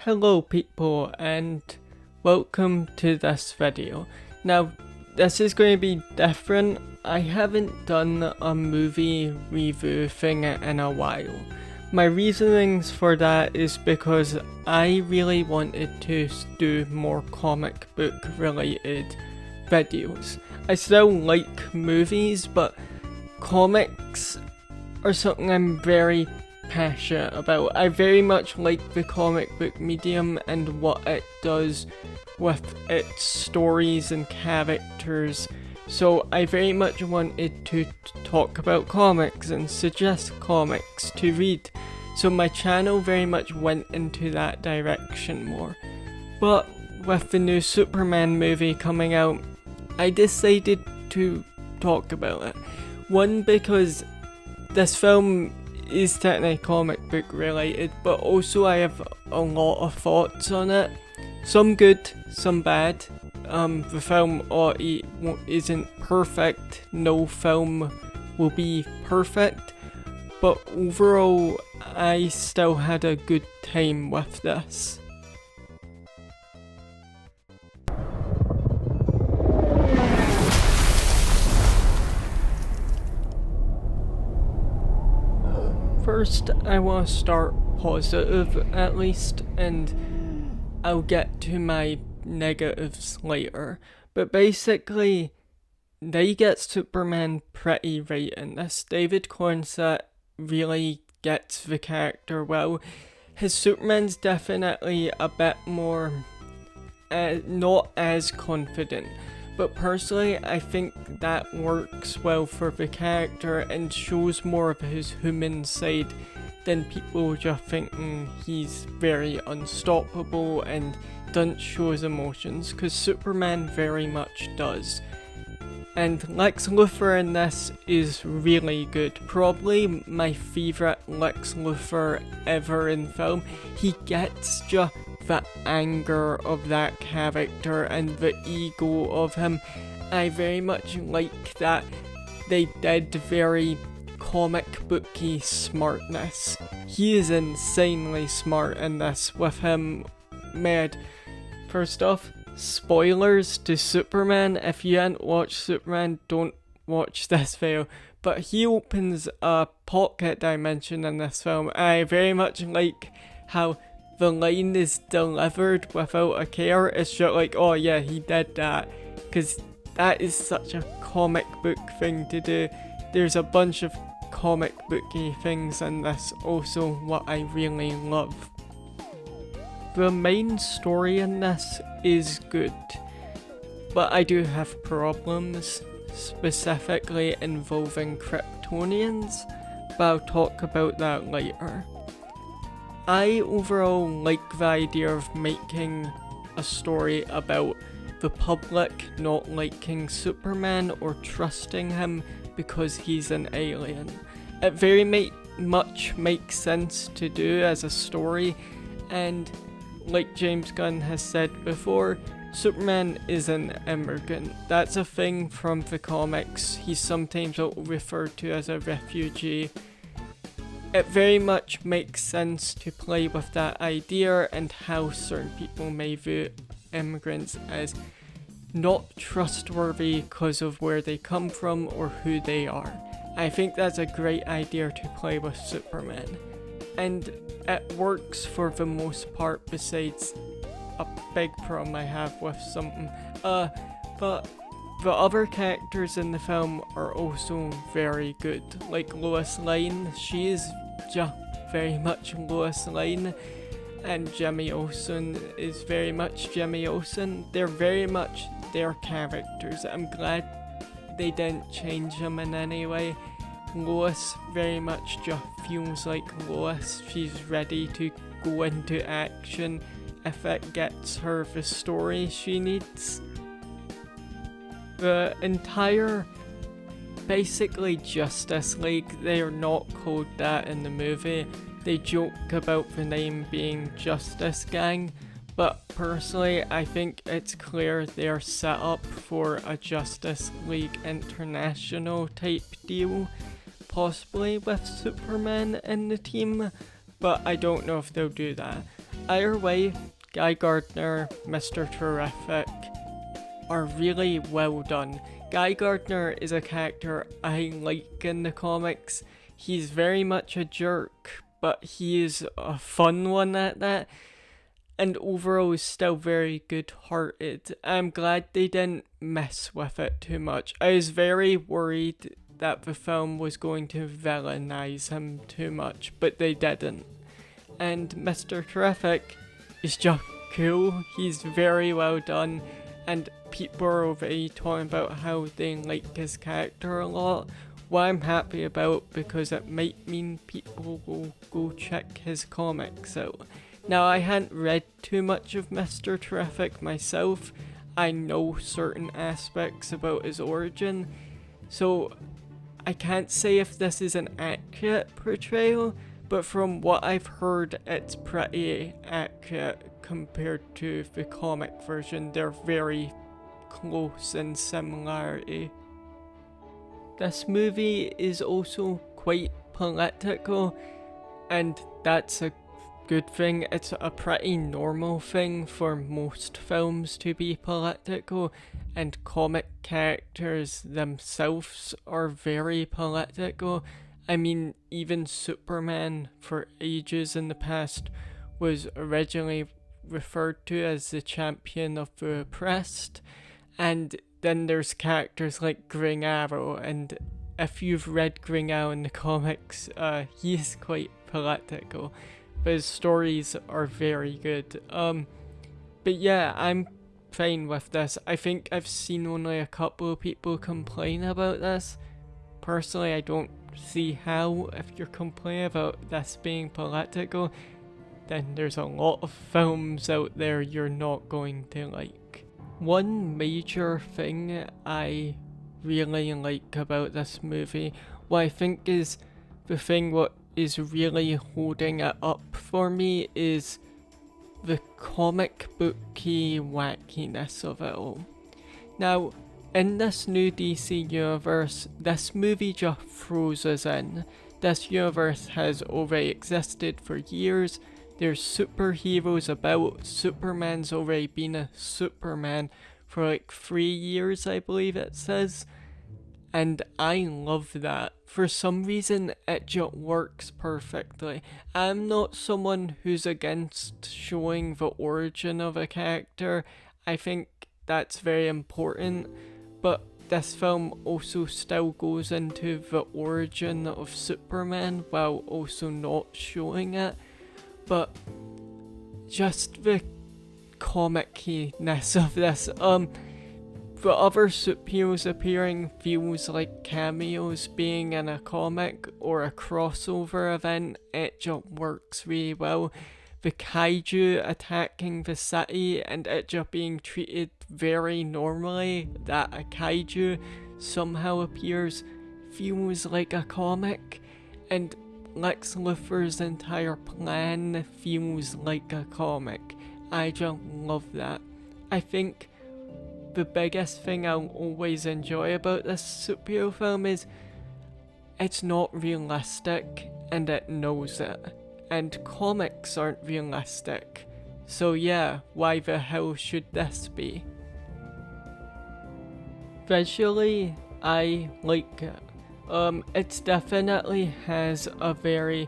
Hello people and welcome to this video. Now this is going to be different. I haven't done a movie review thing in a while. My reasonings for that is because I really wanted to do more comic book related videos. I still like movies, but comics are something I'm very passionate about. I very much like the comic book medium and what it does with its stories and characters, so I very much wanted to talk about comics and suggest comics to read, so my channel very much went into that direction more. But with the new Superman movie coming out, I decided to talk about it. One, because this film is technically comic book related, but also I have a lot of thoughts on it. Some good, some bad. The film isn't perfect. No film will be perfect. But overall, I still had a good time with this. First, I want to start positive at least, and I'll get to my negatives later. But basically, they get Superman pretty right in this. David Cornsett really gets the character well. His Superman's definitely a bit more, not as confident. But personally, I think that works well for the character and shows more of his human side than people just thinking he's very unstoppable and doesn't show his emotions, because Superman very much does. And Lex Luthor in this is really good. Probably my favourite Lex Luthor ever in film. He gets just the anger of that character and the ego of him. I very much like that they did very comic booky smartness. He is insanely smart in this with him mad. First off, spoilers to Superman. If you haven't watched Superman, don't watch this video. But he opens a pocket dimension in this film. I very much like how the line is delivered without a care. It's just like, oh yeah, he did that. Because that is such a comic book thing to do. There's a bunch of comic booky things in this, also what I really love. The main story in this is good, but I do have problems, specifically involving Kryptonians, but I'll talk about that later. I overall like the idea of making a story about the public not liking Superman or trusting him because he's an alien. It very much makes sense to do as a story, and like James Gunn has said before, Superman is an immigrant. That's a thing from the comics. He's sometimes referred to as a refugee. It very much makes sense to play with that idea and how certain people may view immigrants as not trustworthy because of where they come from or who they are. I think that's a great idea to play with Superman. And it works for the most part, besides a big problem I have with something. But the other characters in the film are also very good. Like Lois Lane, she is just very much Lois Lane. And Jimmy Olsen is very much Jimmy Olsen. They're very much their characters. I'm glad they didn't change them in any way. Lois very much just feels like Lois. She's ready to go into action if it gets her the story she needs. The entire, basically Justice League, they are not called that in the movie. They joke about the name being Justice Gang, but personally I think it's clear they are set up for a Justice League International type deal, possibly with Superman in the team, but I don't know if they'll do that. either way, Guy Gardner, Mr. Terrific are really well done. Guy Gardner is a character I like in the comics. He's very much a jerk, but he is a fun one at that. And overall is still very good-hearted. I'm glad they didn't mess with it too much. I was very worried that the film was going to villainize him too much, but they didn't. And Mr. Terrific is just cool. He's very well done, and people are already talking about how they like his character a lot. What I'm happy about, because it might mean people will go check his comics out. Now, I hadn't read too much of Mr. Terrific myself. I know certain aspects about his origin, so I can't say if this is an accurate portrayal, but from what I've heard, it's pretty accurate compared to the comic version. They're very close in similarity. This movie is also quite political, and that's a good thing. It's a pretty normal thing for most films to be political, and comic characters themselves are very political. I mean, even Superman for ages in the past was originally referred to as the champion of the oppressed, and then there's characters like Green Arrow, and if you've read Green Arrow in the comics, he is quite political, but his stories are very good. But yeah, I'm fine with this. I think I've seen only a couple of people complain about this. Personally, I don't see how. If you're complaining about this being political, then there's a lot of films out there you're not going to like. One major thing I really like about this movie, what I think is the thing what is really holding it up for me, is the comic booky wackiness of it all. Now, in this new DC universe, this movie just throws us in. This universe has already existed for years. There's superheroes about. Superman's already been a Superman for like 3 years, I believe it says. And I love that. For some reason, it just works perfectly. I'm not someone who's against showing the origin of a character. I think that's very important. But this film also still goes into the origin of Superman while also not showing it. But just the comic-ness of this, the other superheroes appearing feels like cameos being in a comic or a crossover event. It just works really well. The kaiju attacking the city and it just being treated very normally, that a kaiju somehow appears, feels like a comic. And Lex Luthor's entire plan feels like a comic. I just love that. I think the biggest thing I'll always enjoy about this superhero film is it's not realistic, and it knows it. And comics aren't realistic. So yeah, why the hell should this be? Visually, I like it. It definitely has a very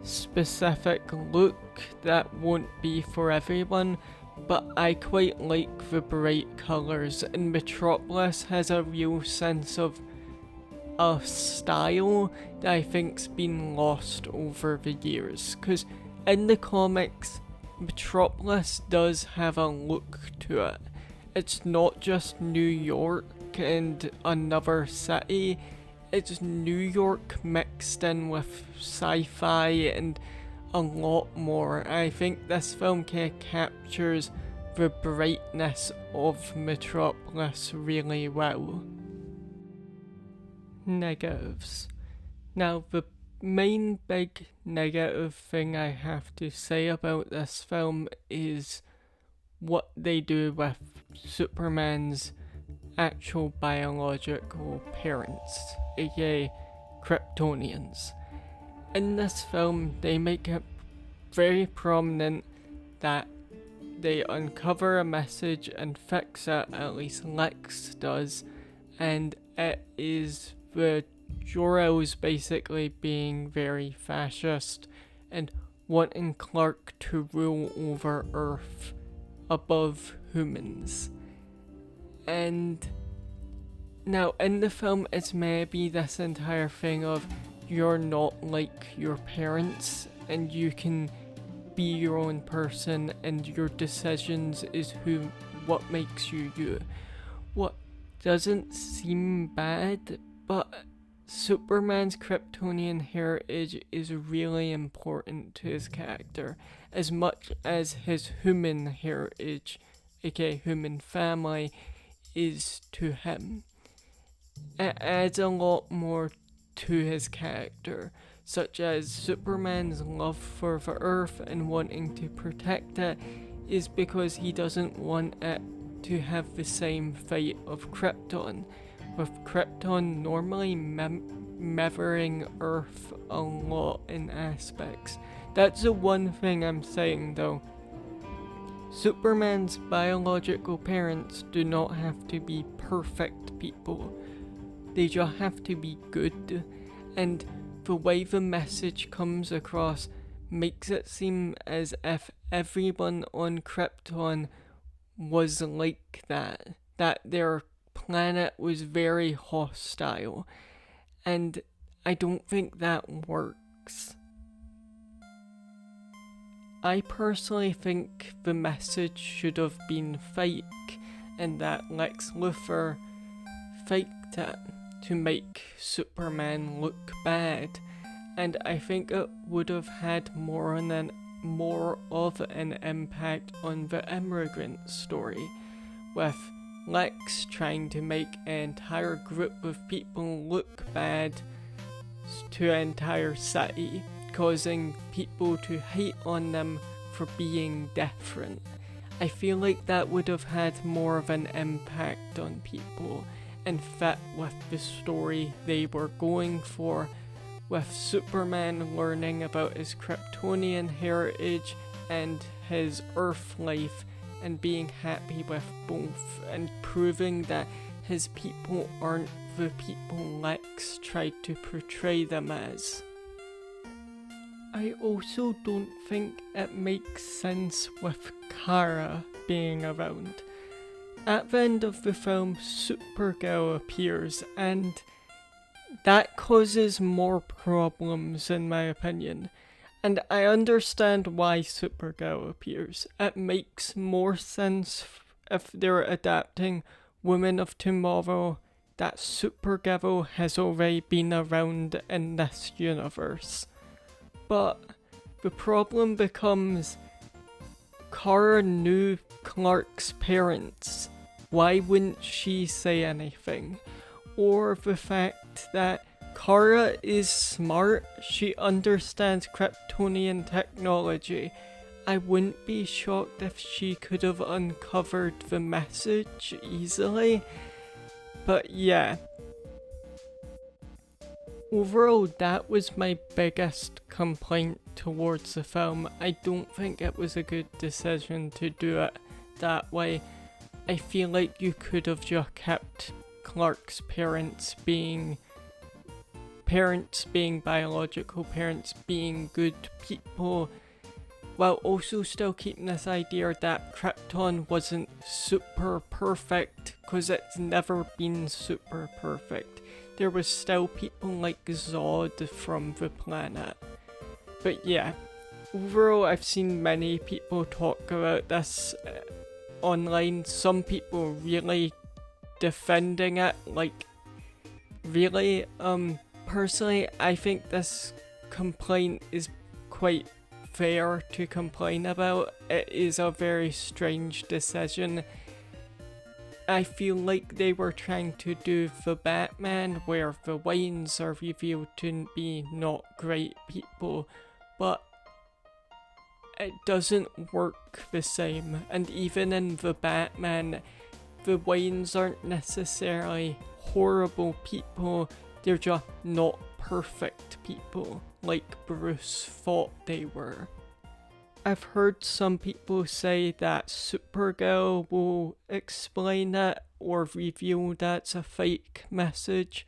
specific look that won't be for everyone, but I quite like the bright colours, and Metropolis has a real sense of a style that I think's been lost over the years, because in the comics, Metropolis does have a look to it. It's not just New York and another city, it's New York mixed in with sci-fi and a lot more. I think this film kind of captures the brightness of Metropolis really well. Negatives. Now, the main big negative thing I have to say about this film is what they do with Superman's actual biological parents, aka Kryptonians. In this film, they make it very prominent that they uncover a message and fix it, at least Lex does, and it is the Jor-El's basically being very fascist and wanting Clark to rule over Earth above humans. And now in the film it's maybe this entire thing of you're not like your parents and you can be your own person and your decisions is what makes you you. What doesn't seem bad, but Superman's Kryptonian heritage is really important to his character, as much as his human heritage, aka human family, is to him. It adds a lot more to his character, such as Superman's love for the Earth and wanting to protect it is because he doesn't want it to have the same fate of Krypton, with Krypton normally mirroring Earth a lot in aspects. That's the one thing I'm saying though. Superman's biological parents do not have to be perfect people. They just have to be good, and the way the message comes across makes it seem as if everyone on Krypton was like that their planet was very hostile, and I don't think that works. I personally think the message should have been fake, and that Lex Luthor faked it to make Superman look bad, and I think it would have had more of an impact on the immigrant story, with Lex trying to make an entire group of people look bad to an entire city, causing people to hate on them for being different. I feel like that would have had more of an impact on people and fit with the story they were going for, with Superman learning about his Kryptonian heritage and his Earth life and being happy with both, and proving that his people aren't the people Lex tried to portray them as. I also don't think it makes sense with Kara being around. At the end of the film, Supergirl appears, and that causes more problems in my opinion. And I understand why Supergirl appears. It makes more sense if they're adapting Women of Tomorrow that Supergirl has already been around in this universe. But the problem becomes Kara knew Clark's parents. Why wouldn't she say anything? Or the fact that Kara is smart, she understands Kryptonian technology. I wouldn't be shocked if she could have uncovered the message easily. But yeah. Overall, that was my biggest complaint towards the film. I don't think it was a good decision to do it that way. I feel like you could have just kept Clark's parents being biological parents, being good people, while also still keeping this idea that Krypton wasn't super perfect, because it's never been super perfect. There was still people like Zod from the planet. But yeah, overall I've seen many people talk about this online, some people really defending it, like really. Personally, I think this complaint is quite fair to complain about. It is a very strange decision. I feel like they were trying to do the Batman, where the Waynes are revealed to be not great people, but it doesn't work the same. And even in the Batman, the Waynes aren't necessarily horrible people, they're just not perfect people, like Bruce thought they were. I've heard some people say that Supergirl will explain it or reveal that's a fake message.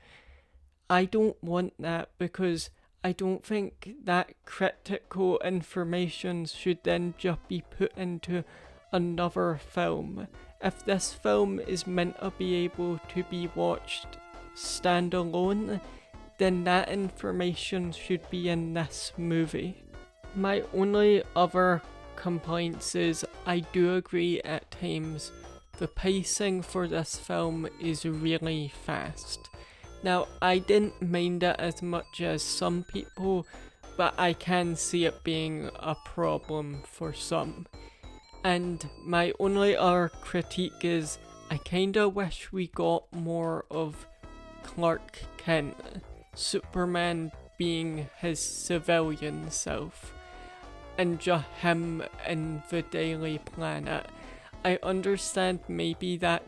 I don't want that because I don't think that critical information should then just be put into another film. If this film is meant to be able to be watched standalone, then that information should be in this movie. My only other complaints is I do agree at times the pacing for this film is really fast. Now, I didn't mind it as much as some people, but I can see it being a problem for some. And my only other critique is I kinda wish we got more of Clark Kent, Superman being his civilian self, and just him in the Daily Planet. I understand maybe that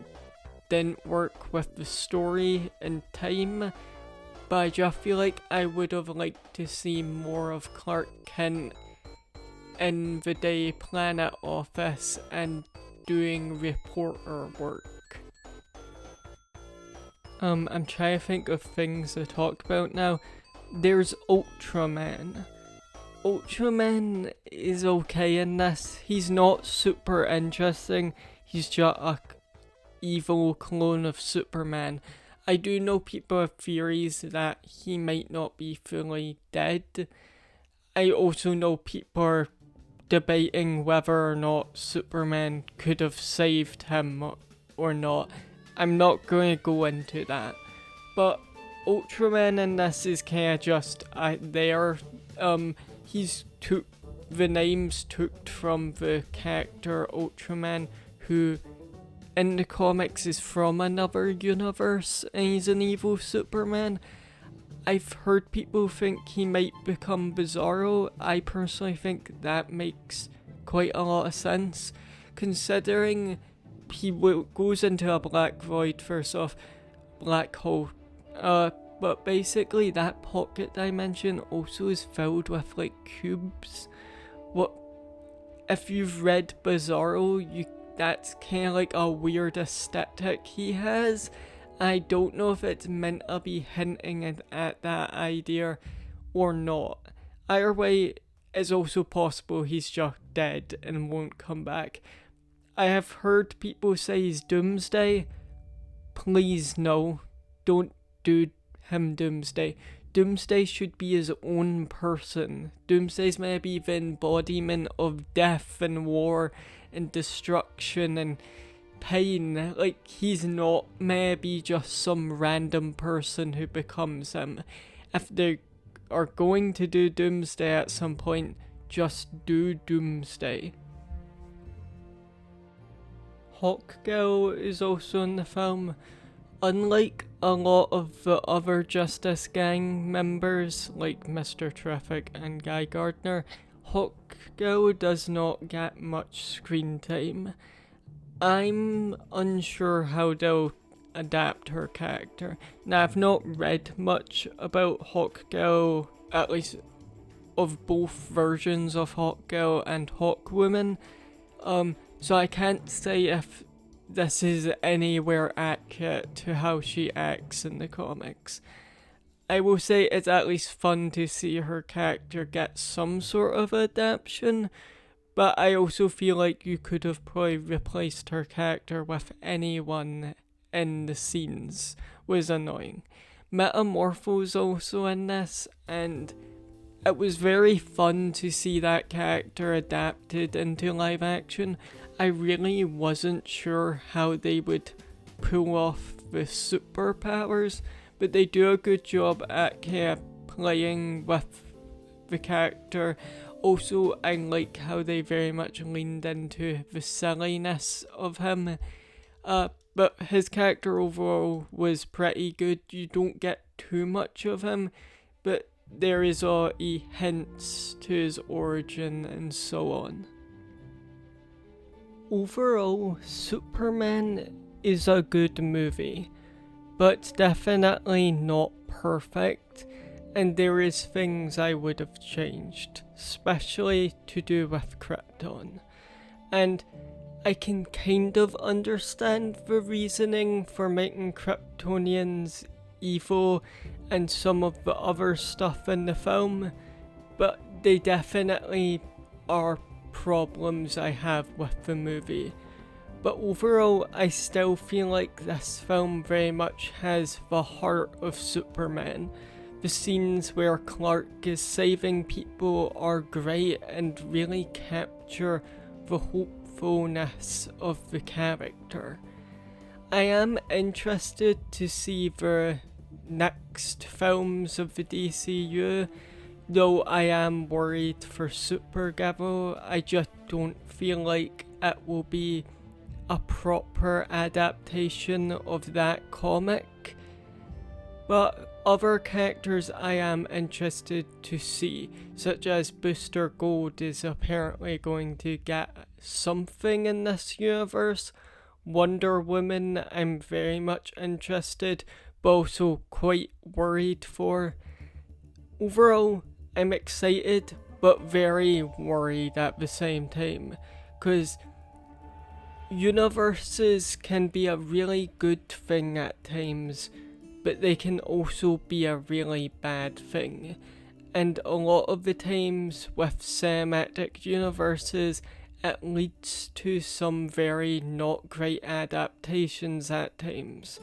didn't work with the story and time, but I just feel like I would have liked to see more of Clark Kent in the Daily Planet office and doing reporter work. I'm trying to think of things to talk about now. There's Ultraman. Ultraman is okay in this. He's not super interesting. He's just a evil clone of Superman. I do know people have theories that he might not be fully dead. I also know people are debating whether or not Superman could have saved him or not. I'm not going to go into that. But Ultraman in this is kind of just there. He's took the names took from the character Ultraman, who in the comics is from another universe, and he's an evil Superman. I've heard people think he might become Bizarro. I personally think that makes quite a lot of sense, considering he goes into a black void first off, black hole. But basically that pocket dimension also is filled with like cubes. What if you've read Bizarro, that's kind of like a weird aesthetic he has. I don't know if it's meant to be hinting at that idea or not. Either way, it's also possible he's just dead and won't come back. I have heard people say he's Doomsday. Please no, don't do him Doomsday. Doomsday should be his own person. Doomsday's maybe the embodiment of death and war and destruction and pain. Like, he's not maybe just some random person who becomes him. If they are going to do Doomsday at some point, just do Doomsday. Hawkgirl is also in the film. Unlike a lot of the other Justice Gang members, like Mr. Terrific and Guy Gardner, Hawkgirl does not get much screen time. I'm unsure how they'll adapt her character. Now, I've not read much about Hawkgirl, at least of both versions of Hawkgirl and Hawkwoman, so I can't say if this is anywhere accurate to how she acts in the comics. I will say it's at least fun to see her character get some sort of adaptation, but I also feel like you could have probably replaced her character with anyone in the scenes. Was annoying. Metamorpho's also in this, and it was very fun to see that character adapted into live action. I really wasn't sure how they would pull off the superpowers, but they do a good job at kind of playing with the character. Also, I like how they very much leaned into the silliness of him, but his character overall was pretty good. You don't get too much of him, but there is already hints to his origin and so on. Overall, Superman is a good movie, but definitely not perfect, and there is things I would have changed. especially to do with Krypton. And I can kind of understand the reasoning for making Kryptonians evil and some of the other stuff in the film, but they definitely are problems I have with the movie. But overall, I still feel like this film very much has the heart of Superman. The scenes where Clark is saving people are great and really capture the hopefulness of the character. I am interested to see the next films of the DCU, though I am worried for Supergirl. I just don't feel like it will be a proper adaptation of that comic. But other characters I am interested to see, such as Booster Gold is apparently going to get something in this universe. Wonder Woman I'm very much interested, but also quite worried for. Overall, I'm excited, but very worried at the same time, because universes can be a really good thing at times, but they can also be a really bad thing. And a lot of the times with cinematic universes, it leads to some very not great adaptations at times.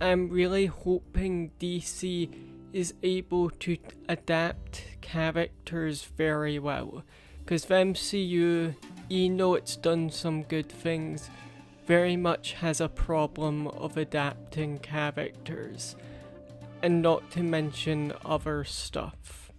I'm really hoping DC is able to adapt characters very well, because the MCU, even though it's done some good things, very much has a problem of adapting characters, and not to mention other stuff.